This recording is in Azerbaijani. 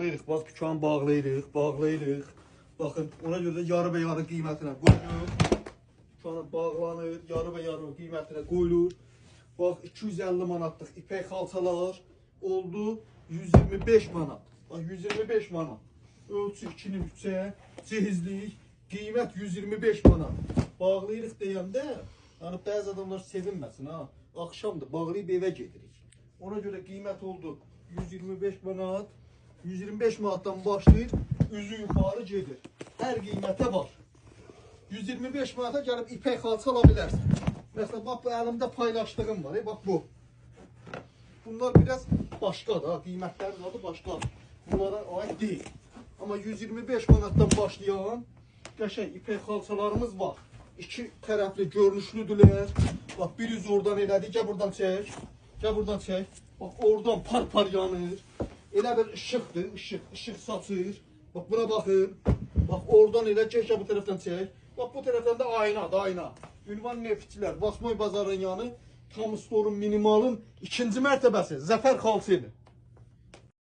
Bax, dükkanı bağlayırıq. Baxın, ona görə də yarı və yarı qiymətinə qoyulur. Dükkanı bağlanır, yarı və yarı qiymətinə qoyulur. Bax, 250 manatlıq ipək xalçalar oldu 125 manat. Bax, 125 manat. Ölçü 2-nin 3-ə, cehizlik, qiymət 125 manat. Bağlayırıq deyəndə, yəni bəzi adamlar sevinməsin, ha. Axşamdır, bağlayıb evə gedirik. Ona görə qiymət oldu 125 manat. 125 manatdan başlayır, üzü yuxarı gedir. Hər qiymətə var. 125 manata gəlib ipək xalça ala bilərsən. Məsələn, bax, bu əlimdə paylaşdığım var, bax bu. Bunlar biraz başqadır, ha, qiymətlərin adı başqadır. Bunlara aid deyil. Amma 125 manatdan başlayan qəşəng ipək xalçalarımız var. İki tərəfli görünüşlüdürlər. Bax, bir yüz oradan elədik, gəl buradan çək. Gəl buradan çək. Bax, oradan par-par yanır. Elə bir ışıqdır, ışıq saçır. Bax, buna baxın. Bax, oradan elə çək, bu tərəfdən çək. Bax, bu tərəfdən də aynadır, ayna. Ünvan Neftçilər, Basmoy bazarın yanı, Tam Store'un minimalın 2-ci mərtəbəsi, Zəfər xalçıdır.